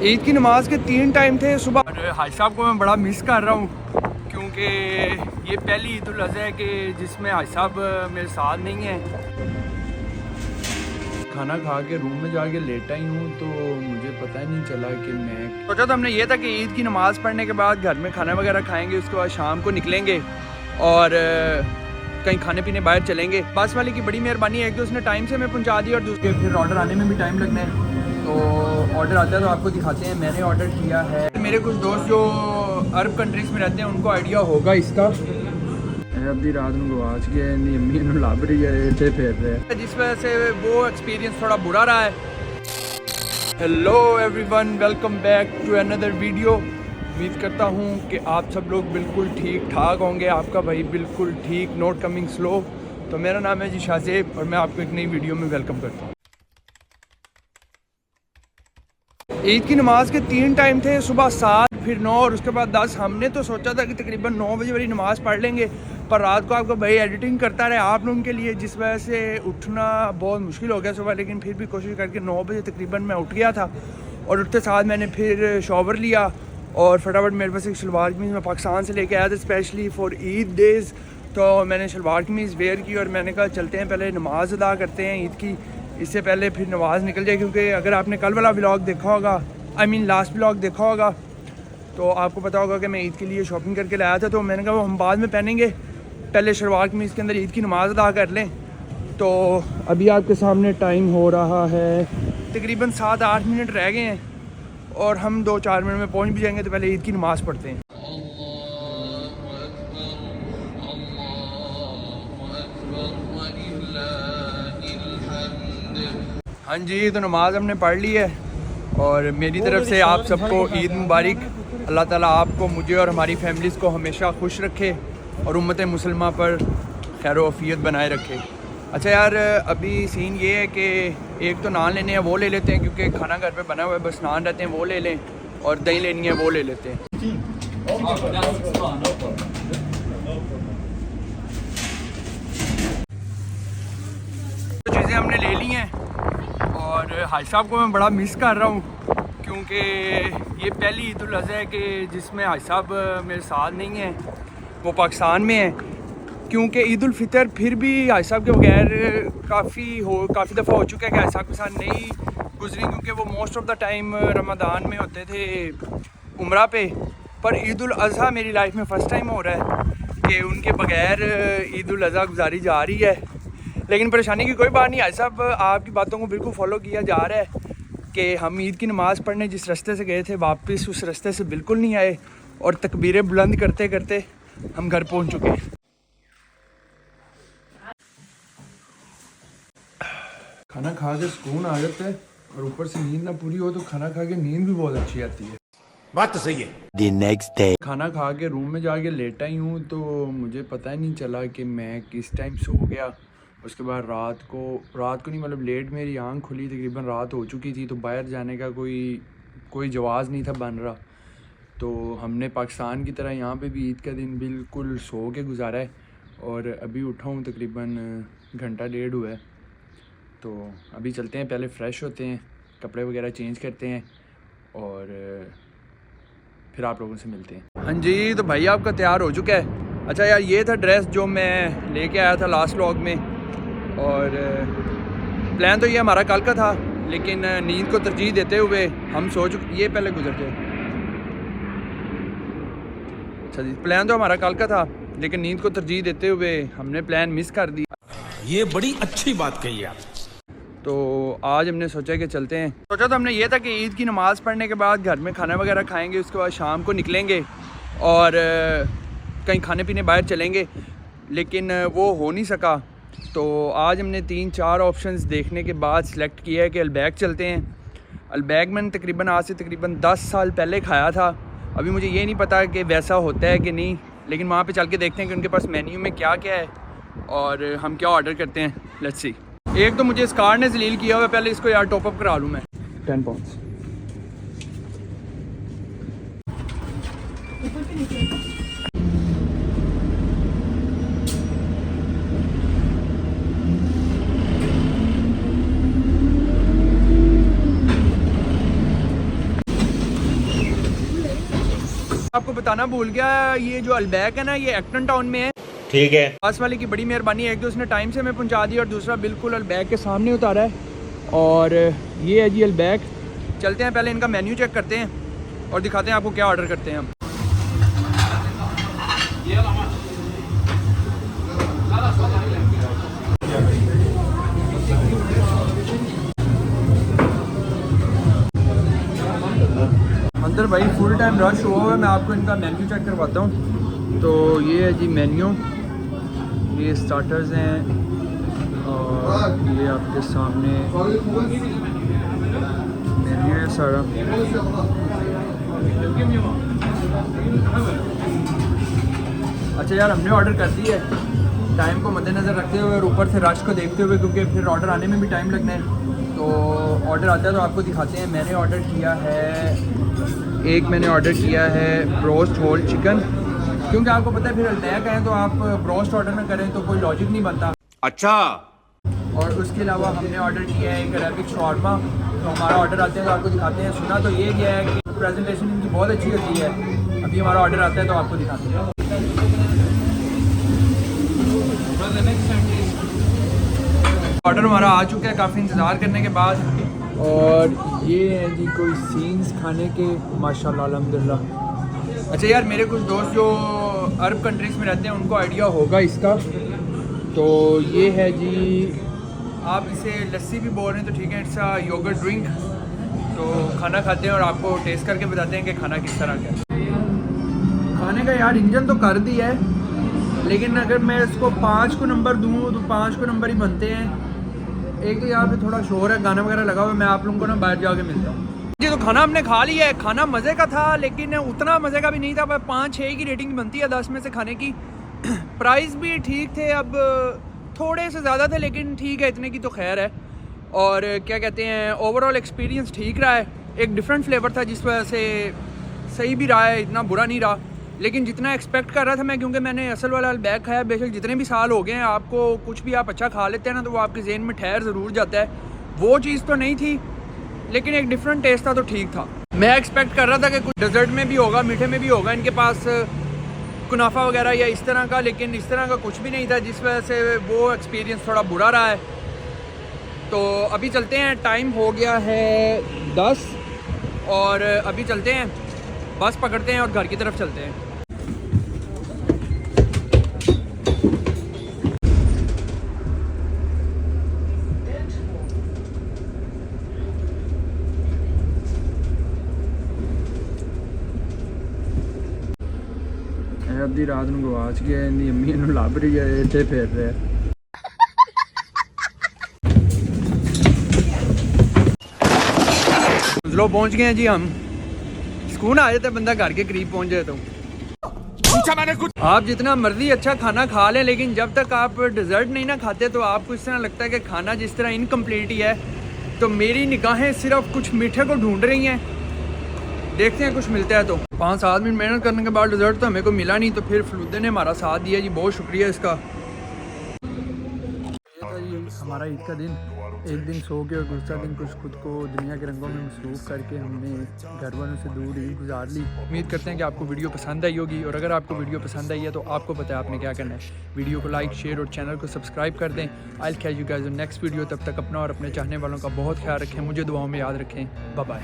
ईद की नमाज के 3 टाइम थे सुबह। और हाजी साहब को मैं बड़ा मिस कर रहा हूँ क्योंकि ये पहली ईद उल अज़हा है कि जिसमें हाजी साहब मेरे साथ नहीं हैं। खाना खा के रूम में जाके लेटा ही हूँ तो मुझे पता ही नहीं चला कि मैं सोचा तो हमने ये था कि ईद की नमाज़ पढ़ने के बाद घर में खाना वगैरह खाएंगे, उसके बाद शाम को निकलेंगे और कहीं खाने पीने बाहर चलेंगे। बस वाले की बड़ी मेहरबानी है कि उसने टाइम से हमें पहुंचा दिया और दूसरे फिर ऑर्डर आने में भी टाइम लगना है, तो ऑर्डर आता है तो आपको दिखाते हैं। मैंने ऑर्डर किया है, मेरे कुछ दोस्त जो अरब कंट्रीज़ में रहते हैं उनको आइडिया होगा इसका। अभी रात में गवाच गए, अम्मी लाभ रही है, फिर रहे हैं, जिस वजह से वो एक्सपीरियंस थोड़ा बुरा रहा है। Hello everyone, welcome back to another video. उम्मीद करता हूँ कि आप सब लोग बिल्कुल ठीक ठाक होंगे। आपका भाई बिल्कुल ठीक, नॉट कमिंग स्लो। तो मेरा नाम है जी शाहजेब और मैं आपको एक नई वीडियो में वेलकम करता हूँ। ईद की नमाज के 3 टाइम थे, सुबह 7, फिर 9 और उसके बाद 10। हमने तो सोचा था कि तकरीबन 9 बजे वाली नमाज़ पढ़ लेंगे, पर रात को आपका भाई एडिटिंग करता रहे आप लोगों के लिए, जिस वजह से उठना बहुत मुश्किल हो गया सुबह। लेकिन फिर भी कोशिश करके 9 बजे तकरीबन मैं उठ गया था और उठते साथ मैंने फिर शॉवर लिया और फटाफट मेरे पास एक शलवार कमीज़ मैं पाकिस्तान से लेके आया था स्पेशली फॉर ईद डेज़। तो मैंने शलवार कमीज़ वेयर की और मैंने कहा चलते हैं पहले नमाज़ अदा करते हैं ईद की, इससे पहले फिर नमाज़ निकल जाए। क्योंकि अगर आपने कल वाला व्लॉग देखा होगा, लास्ट व्लॉग देखा होगा, तो आपको पता होगा कि मैं ईद के लिए शॉपिंग करके लाया था। तो मैंने कहा वो हम बाद में पहनेंगे, पहले शलवार कमीज़ के अंदर ईद की नमाज़ अदा कर लें। तो अभी आपके सामने टाइम हो रहा है तकरीबन 7-8 मिनट रह गए हैं और हम 2-4 मिनट में पहुंच भी जाएंगे। तो पहले ईद की नमाज़ पढ़ते हैं। हाँ जी, तो नमाज़ हमने पढ़ ली है और मेरी तरफ से आप सबको ईद मुबारक। अल्लाह ताला आपको, मुझे और हमारी फैमिलीज़ को हमेशा खुश रखे और उम्मत मुसलमा पर खैर वफ़ियत बनाए रखे। अच्छा यार, अभी सीन ये है कि एक तो नान लेने हैं वो ले लेते हैं क्योंकि खाना घर पे बना हुआ है, बस नान रहते हैं वो ले लें, और दही लेनी है वो ले लेते हैं। तो चीज़ें हमने ले ली हैं और हाजी साहब को मैं बड़ा मिस कर रहा हूँ क्योंकि ये पहली ईद उल अज़हा है कि जिसमें हाजी साहब मेरे साथ नहीं हैं, वो पाकिस्तान में हैं। क्योंकि ईद उल फितर फिर भी हाजी साहब के बगैर काफ़ी दफ़ा हो चुका है कि हाजी साहब के साथ नहीं गुजरी, क्योंकि वो most of the time Ramzan में होते थे उम्रा पे। पर ईद उल अज़हा मेरी लाइफ में फ़र्स्ट टाइम हो रहा है कि उनके बगैर ईद उल अज़हा गुजारी जा रही है। लेकिन परेशानी की कोई बात नहीं, हाजी साहब आपकी बातों को बिल्कुल फॉलो किया जा रहा है कि हम ईद की नमाज़ पढ़ने जिस रास्ते से गए थे वापस उस रास्ते से बिल्कुल नहीं आए और तकबीरें बुलंद करते करते हम घर पहुंच चुके हैं। खाना खा के सुकून आ जाता है और ऊपर से नींद ना पूरी हो तो खाना खा के नींद भी बहुत अच्छी आती है। बात तो सही है। The next day. खाना खा के रूम में जाके लेटा ही हूँ तो मुझे पता ही नहीं चला कि मैं किस टाइम सो गया। उसके बाद रात को नहीं, मतलब लेट मेरी आँख खुली, तकरीबन रात हो चुकी थी। तो बाहर जाने का कोई जवाज़ नहीं था बन रहा। तो हमने पाकिस्तान की तरह यहाँ पे भी ईद का दिन बिल्कुल सो के गुजारा है और अभी उठा हूँ तकरीबन घंटा डेढ़ हुआ है। तो अभी चलते हैं, पहले फ़्रेश होते हैं, कपड़े वगैरह चेंज करते हैं और फिर आप लोगों से मिलते हैं। हाँ जी, तो भाई आपका तैयार हो चुका है। अच्छा यार, ये था ड्रेस जो मैं लेके आया था लास्ट व्लॉग में, और प्लान तो ये हमारा कल का था, लेकिन नींद को तरजीह देते हुए हम ये पहले गुजर जाए। अच्छा जी, प्लान तो हमारा कल का था लेकिन नींद को तरजीह देते हुए हमने प्लान मिस कर दी। ये बड़ी अच्छी बात कही आप। तो आज हमने सोचा कि चलते हैं। सोचा तो हमने ये था कि ईद की नमाज़ पढ़ने के बाद घर में खाना वगैरह खाएंगे, उसके बाद शाम को निकलेंगे और कहीं खाने पीने बाहर चलेंगे, लेकिन वो हो नहीं सका। तो आज हमने 3-4 ऑप्शंस देखने के बाद सिलेक्ट किया है कि अलबैग चलते हैं। अलबैग मैंने तकरीबन आज से तकरीबन 10 साल पहले खाया था। अभी मुझे ये नहीं पता कि वैसा होता है कि नहीं, लेकिन वहाँ पे चल के देखते हैं कि उनके पास मेन्यू में क्या क्या है और हम क्या ऑर्डर करते हैं। Let's see. एक तो मुझे इस कार ने जलील किया हुआ है, पहले इसको यार टॉपअप करा लूँ मैं। 10 पाउंड्स। आपको बताना भूल गया, ये जो अल्बैक है ना, ये एक्टन टाउन में है। ठीक है। पास वाले की बड़ी मेहरबानी है, एक तो उसने टाइम से हमें पहुंचा दिया और दूसरा बिल्कुल अल्बैक के सामने उतारा है। और ये है जी अल्बैक। चलते हैं, पहले इनका मेन्यू चेक करते हैं और दिखाते हैं आपको क्या ऑर्डर करते हैं हम। अंदर भाई फुल टाइम रश हुआ हुआ है। मैं आपको इनका मेन्यू चेक करवाता हूँ। तो ये है जी मेन्यू, ये स्टार्टर्स हैं और ये आपके सामने मेन्यू है सारा। अच्छा यार, हमने ऑर्डर कर दी है टाइम को मद्देनज़र रखते हुए और ऊपर से रश को देखते हुए, क्योंकि फिर ऑर्डर आने में भी टाइम लगना है। तो ऑर्डर आता है तो आपको दिखाते हैं। मैंने ऑर्डर किया है मैंने ऑर्डर किया है ब्रोस्ट होल चिकन, क्योंकि आपको पता है फिर अल्बैक है तो आप ब्रोस्ट ऑर्डर ना करें तो कोई लॉजिक नहीं बनता। अच्छा। और उसके अलावा हमने ऑर्डर किया है एक अरेबिक शॉर्मा। तो हमारा ऑर्डर आते हैं तो आपको दिखाते हैं। सुना तो ये गया है कि प्रेजेंटेशन इनकी बहुत अच्छी होती है। अभी हमारा ऑर्डर आता है तो आपको दिखाते हैं। ऑर्डर हमारा आ चुका है काफ़ी इंतज़ार करने के बाद। और ये हैं जी कोई सीन्स खाने के, माशाल्लाह अल्हम्दुलिल्लाह। अच्छा यार, मेरे कुछ दोस्त जो अरब कंट्रीज़ में रहते हैं उनको आइडिया होगा इसका। तो ये है जी, आप इसे लस्सी भी बोल रहे हैं तो ठीक है, इट्स अ योगर्ट ड्रिंक। तो खाना खाते हैं और आपको टेस्ट करके बताते हैं कि खाना किस तरह का है। खाने का यार इंजन तो कर दिया है, लेकिन अगर मैं इसको 5 को नंबर दूँ तो 5 को नंबर ही बनते हैं। एक तो यहाँ पे थोड़ा शोर है, गाना वगैरह लगा हुआ है। मैं आप लोगों को ना बाहर जाके मिलता हूँ जी। तो खाना हमने खा लिया है। खाना मज़े का था, लेकिन उतना मज़े का भी नहीं था। 5-6 की रेटिंग बनती है 10 में से खाने की। प्राइस भी ठीक थे, अब थोड़े से ज़्यादा थे लेकिन ठीक है, इतने की तो खैर है। और क्या कहते हैं, ओवरऑल एक्सपीरियंस ठीक रहा है। एक डिफरेंट फ्लेवर था जिस वजह से सही भी रहा है, इतना बुरा नहीं रहा। लेकिन जितना एक्सपेक्ट कर रहा था मैं, क्योंकि मैंने असल वाला अल्बैक खाया, बेशक जितने भी साल हो गए हैं, आपको कुछ भी आप अच्छा खा लेते हैं ना तो वो आपके ज़हन में ठहर ज़रूर जाता है। वो चीज़ तो नहीं थी, लेकिन एक डिफरेंट टेस्ट था तो ठीक था। मैं एक्सपेक्ट कर रहा था कि कुछ डेजर्ट में भी होगा, मीठे में भी होगा इनके पास कुनाफा वगैरह या इस तरह का, लेकिन इस तरह का कुछ भी नहीं था, जिस वजह से वो एक्सपीरियंस थोड़ा बुरा रहा है। तो अभी चलते हैं, टाइम हो गया है 10 और अभी चलते हैं, बस पकड़ते हैं और घर की तरफ चलते हैं। अद्धी रात ਨੂੰ ਗਵਾਚ ਗਿਆ, ਇਹਦੀ ਅੰਮੀ ਇਹਨੂੰ ਲੱਭ ਰਹੀ ਹੈ, ਇੱਥੇ ਫਿਰ ਰਿਹਾ। लो पहुंच गए हैं जी हम। सुकून आ जाता है बंदा घर के करीब पहुंच जाए तो। मैंने कुछ। आप जितना मर्जी अच्छा खाना खा लें, लेकिन जब तक आप डिज़र्ट नहीं ना खाते तो आपको इस तरह लगता है कि खाना जिस तरह इनकम्प्लीट ही है। तो मेरी निगाहें सिर्फ कुछ मीठे को ढूंढ रही हैं, देखते हैं कुछ मिलता है तो। 5-7 मिनट मेहनत करने के बाद डिज़र्ट तो हमें को मिला नहीं, तो फिर फलूदे ने हमारा साथ दिया जी, बहुत शुक्रिया इसका। ये था जी हमारा ईद का दिन। एक दिन सो के और दूसरा दिन कुछ खुद को दुनिया के रंगों में मसरूफ़ करके हमने घर वालों से दूर ईद गुजार ली। उम्मीद करते हैं कि आपको वीडियो पसंद आई होगी, और अगर आपको वीडियो पसंद आई है तो आपको पता है आपने क्या करना है। वीडियो को लाइक, शेयर और चैनल को सब्सक्राइब कर दें। I will catch you guys in next video. तब तक अपना और अपने चाहने वालों का बहुत ख्याल रखें, मुझे दुआओं में याद रखें। Bye bye.